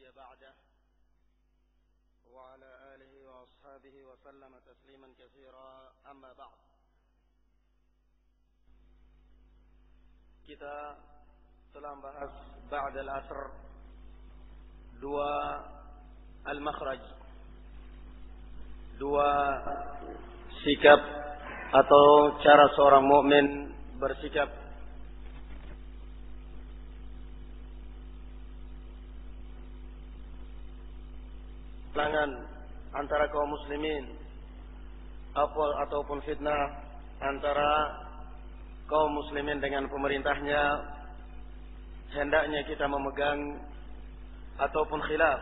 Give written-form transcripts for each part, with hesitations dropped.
نبي بعده وعلى آله وأصحابه وسلم تسليما كثيرا أما بعد. Kita telah membahas ba'da al-asr dua al-makhraj, dua sikap atau cara seorang mukmin bersikap pelangan antara kaum muslimin ataupun fitnah antara kaum muslimin dengan pemerintahnya. Hendaknya kita memegang ataupun khilaf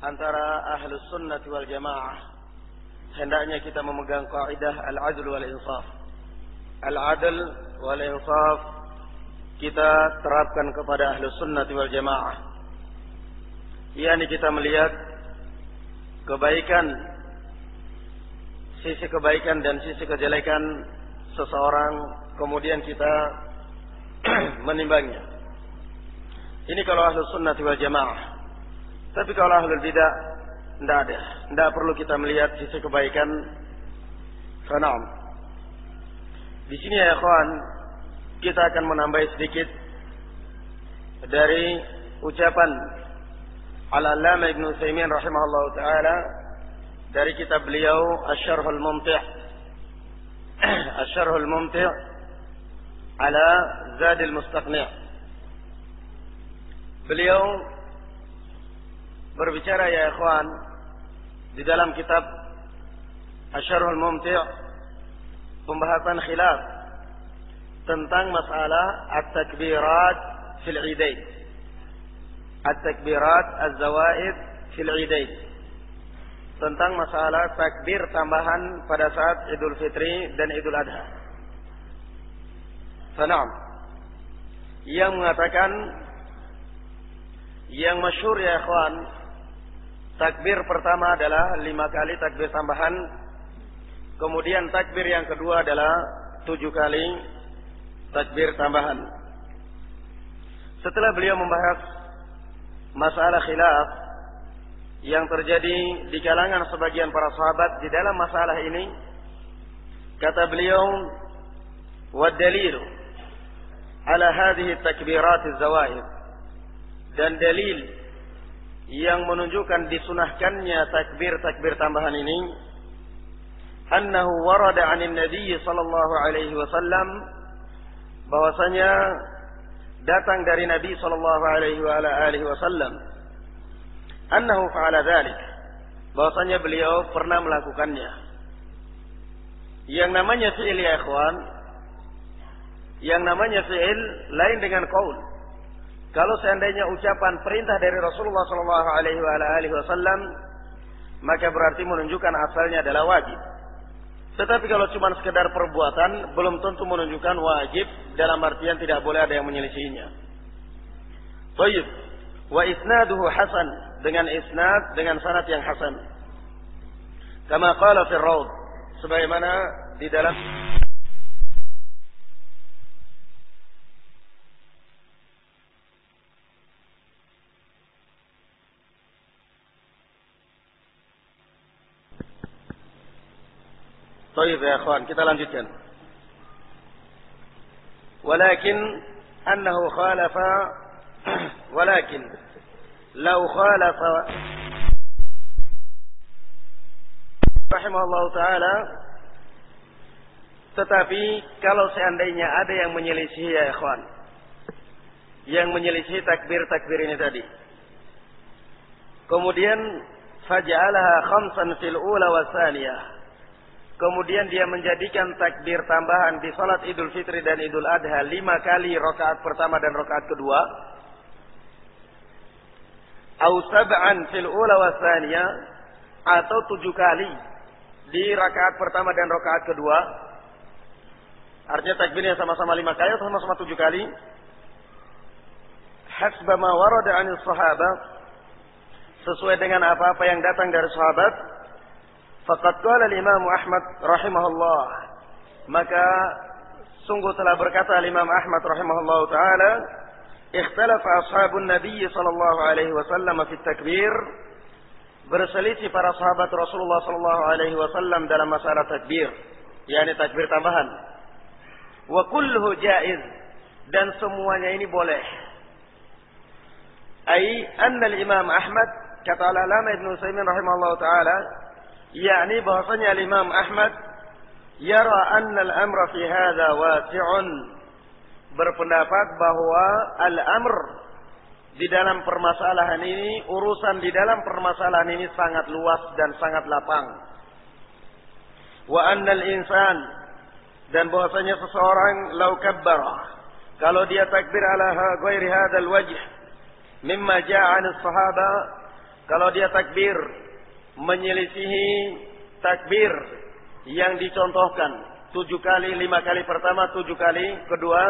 antara ahlus sunnah wal jamaah, hendaknya kita memegang kaidah al-adl wal insaf. Al-adl wal insaf kita terapkan kepada ahlus sunnah wal jamaah. Yani kita melihat kebaikan, sisi kebaikan dan sisi kejelekan seseorang, kemudian kita menimbangnya. Ini kalau ahlus sunnah wal jamaah. Tapi kalau ahlul bidah, tidak ada. Tidak perlu kita melihat sisi kebaikan. Fanaam. Di sini ya ikhwan, kita akan menambah sedikit dari ucapan Al-Allamah Ibn Utsaimin rahimahullah ta'ala dari kitab beliau Asy-Syarhul Mumti'. Asy-Syarhul Mumti' ala Zadil Mustaqni'. Beliau berbicara ya ikhwan di dalam kitab Asy-Syarhul Mumti' pembahasan khilaf tentang masalah at-takbirat fil 'idain. At-takbirat az-zawaid fil 'idain. Tentang masalah takbir tambahan pada saat Idul Fitri dan Idul Adha. Fanaam. Yang mengatakan yang masyhur ya ikhwan, takbir pertama adalah 5 kali takbir tambahan. Kemudian takbir yang kedua adalah 7 kali takbir tambahan. Setelah beliau membahas masalah khilaf yang terjadi di kalangan sebagian para sahabat di dalam masalah ini, kata beliau, "Wad dalilu ala hadhihi takbirat az-zawaid." Dan dalil yang menunjukkan disunahkannya takbir tambahan ini, annahu warada 'anil nabiy sallallahu alaihi wasallam, bahwasanya datang dari Nabi sallallahu alaihi wa alihi wasallam, annahu fa'ala dzalik, bahwasanya beliau pernah melakukannya. Yang namanya fi'il ya ikhwan, yang namanya fi'il lain dengan qaul. Kalau seandainya ucapan perintah dari Rasulullah sallallahu alaihi wa alihi wasallam, maka berarti menunjukkan asalnya adalah wajib. Tetapi kalau cuma sekedar perbuatan, belum tentu menunjukkan wajib, dalam artian tidak boleh ada yang menyelisihinya. Baik. Wa isnaduhu hasan, dengan isnad, dengan sanad yang hasan. Kama qala fi ar-rawd, sebagaimana di dalam Baik ya ikhwan, kita lanjutkan. Walakin annahu khalafa, walakin law khalafa rahimahullah ta'ala, tetapi kalau seandainya ada yang menyelisih ya ikhwan, yang menyelisih takbir ini tadi, kemudian faja'alaha khamsan fil ula wa tsaniyah, kemudian dia menjadikan takbir tambahan di salat Idul Fitri dan Idul Adha 5 kali rakaat pertama dan rakaat kedua, au sab'an fil ula wa tsaniyah, atau 7 kali di rakaat pertama dan rakaat kedua. Artinya takbirnya sama-sama 5 kali atau sama-sama 7 kali. Hasba ma warada 'anil sahabah, sesuai dengan apa-apa yang datang dari sahabat. Faqad qala al-Imam Ahmad rahimahullah, maka sungguh telah berkata Imam Ahmad rahimahullah ta'ala, ikhtalafa ashabun Nabi sallallahu alaihi wasallam fi takbir. Berselisih para sahabat Rasulullah sallallahu alaihi wasallam dalam masalah takbir, yakni takbir tambahan. Wa kulluhu jaiz, dan semuanya ini boleh. Ai anna al-Imam Ahmad, kata Al-Allamah Ibnu Utsaimin rahimahullah taala, yakni bahwasanya Imam Ahmad yara anna al-amra fi hadza wasi'un, berpendapat bahwa al-amr di dalam permasalahan ini, urusan di dalam permasalahan ini sangat luas dan sangat lapang. Wa anna al-insan, dan bahwasanya seseorang lau kabbara, kalau dia takbir ala ghairi hadzal wajh mimma jaa 'an as-sahaba, kalau dia takbir menyelisihi takbir yang dicontohkan 7 kali, 5 kali pertama, 7 kali kedua,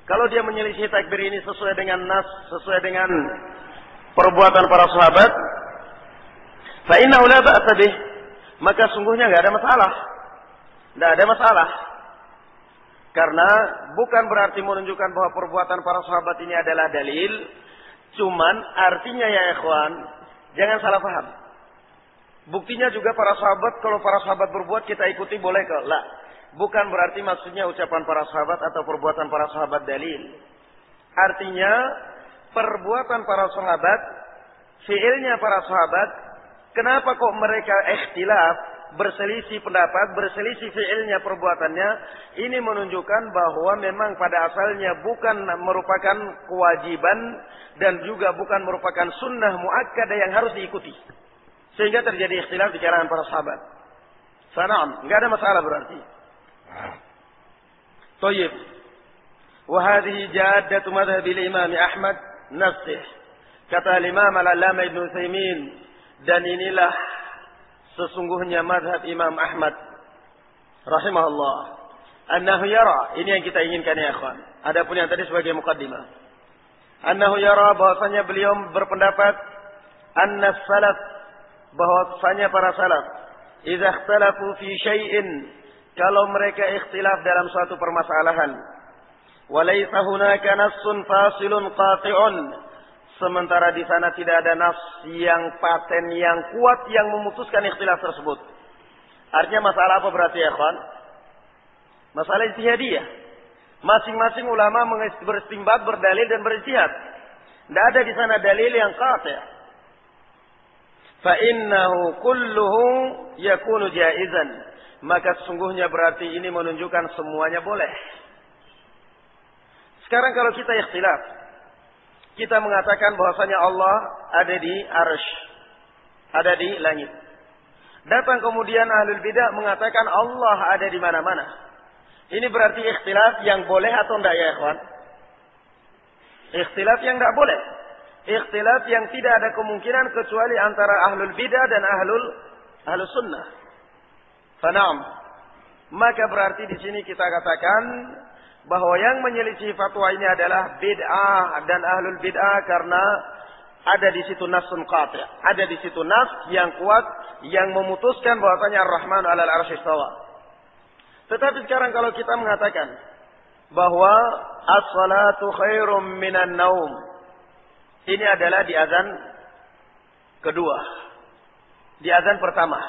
kalau dia menyelisih takbir ini sesuai dengan nas, sesuai dengan perbuatan para sahabat, fa innahu la ba'sa bih, maka sungguhnya enggak ada masalah. Enggak ada masalah. Karena bukan berarti menunjukkan bahwa perbuatan para sahabat ini adalah dalil, cuman artinya ya ikhwan, jangan salah paham. Buktinya juga para sahabat, kalau para sahabat berbuat kita ikuti boleh kok? La. Bukan berarti maksudnya ucapan para sahabat atau perbuatan para sahabat dalil. Artinya perbuatan para sahabat, fiilnya para sahabat, kenapa kok mereka ikhtilaf, berselisih pendapat, berselisih fiilnya, perbuatannya, ini menunjukkan bahwa memang pada asalnya bukan merupakan kewajiban dan juga bukan merupakan sunnah muakkadah yang harus diikuti. Sehingga terjadi ikhtilaf di kalangan para sahabat. Sana'am, enggak ada masalah berarti. Tayyib. Wa hadhihi jaddatu madhhab al-Imam Ahmad nafsih. Kata Imam Al-Allamah Ibnu Utsaimin, dan inilah sesungguhnya madhab Imam Ahmad rahimahullah. Annahu yara, ini yang kita inginkan ya ikhwan. Adapun yang tadi sebagai muqaddimah. Annahu yara, bahwasanya beliau berpendapat anna salaf, bahwasanya para salaf idza ikhtalafu fi syai'in, kalau mereka ikhtilaf dalam suatu permasalahan, walaysa hunaka nassun fasilun qati'un, sementara di sana tidak ada nas yang paten, yang kuat, yang memutuskan ikhtilaf tersebut. Artinya masalah apa berarti ya kawan? Masalah ijtihadiyah. Masing-masing ulama beristinbat, berdalil dan berijtihad. Tidak ada di sana dalil yang qati'. Fa innahu kulluhu yakunu jaizan, maka sesungguhnya berarti ini menunjukkan semuanya boleh. Sekarang kalau kita ikhtilaf, kita mengatakan bahwasanya Allah ada di arsy, ada di langit. Datang kemudian ahlul bidah mengatakan Allah ada di mana-mana. Ini berarti ikhtilaf yang boleh atau tidak ya ikhwan? Ikhtilaf yang tidak boleh. Ikhtilaf yang tidak ada kemungkinan kecuali antara ahlul bidah dan ahlus sunnah. Fana'am. Maka berarti di sini kita katakan bahwa yang menyelisih fatwa ini adalah bid'ah dan ahlul bid'ah, karena ada di situ nasun qati', ada di situ nas yang kuat yang memutuskan bahwasanya Ar-Rahman 'alal 'arsy istawa. Tetapi sekarang kalau kita mengatakan bahwa as-salatu khairum minan naum, ini adalah di azan kedua, di azan pertama.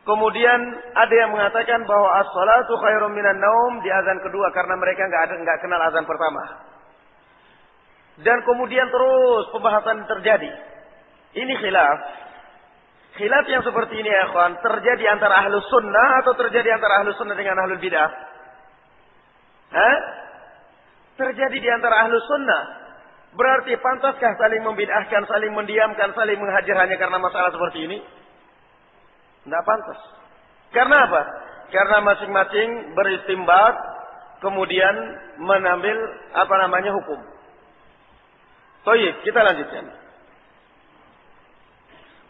Kemudian ada yang mengatakan bahwa as-salatu khairum minan naum di azan kedua, karena mereka enggak kenal azan pertama. Dan kemudian terus pembahasan terjadi. Ini khilaf. Khilaf yang seperti ini ya kawan, terjadi antara ahlus sunnah atau terjadi antara ahlus sunnah dengan ahlul bidah? Terjadi di antara ahlus sunnah. Berarti pantaskah saling membid'ahkan, saling mendiamkan, saling menghajar hanya karena masalah seperti ini? Tidak pantas. Karena apa? Karena masing-masing beristimbat, kemudian mengambil hukum. Baik, kita lanjutkan.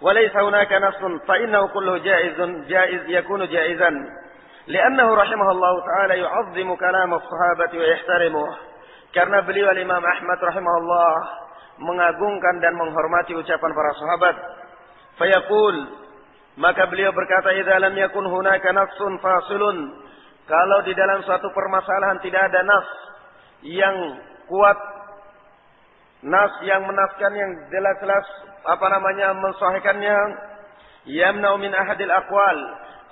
Walaysa hunaka nassun fa innahu kulluhu jaiz yakunu jaizan li'annahu rahimahullahu ta'ala yu'azzimu kalam as-sahabati wa yahtarimuhu. Karena beliau Imam Ahmad rahimahullah mengagungkan dan menghormati ucapan para sahabat. Fayaqul, maka beliau berkata, idza lam yakun hunaka nassun fasilun, kalau di dalam suatu permasalahan tidak ada nas yang kuat nas yang menaskan yang jelas-jelas mensahihkannya, yamna'u min ahadil aqwal,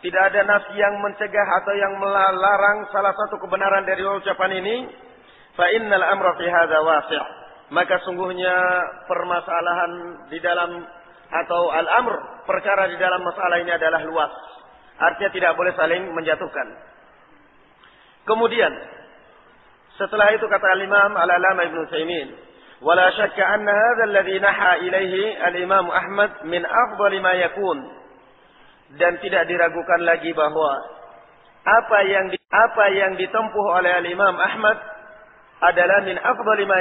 tidak ada nas yang mencegah atau yang melarang salah satu kebenaran dari ucapan ini, fa innal amra fi hadza wasi', maka sungguhnya permasalahan di dalam atau al-amr, perkara di dalam masalah ini adalah luas, artinya tidak boleh saling menjatuhkan. Kemudian setelah itu kata al-Imam al-Allamah Ibnu Utsaimin, wala syakka anna hadha alladhi naha ilaihi al-Imam Ahmad min afdali ma yakun, dan tidak diragukan lagi bahwa apa yang ditempuh oleh al-Imam Ahmad adalah min afdali ma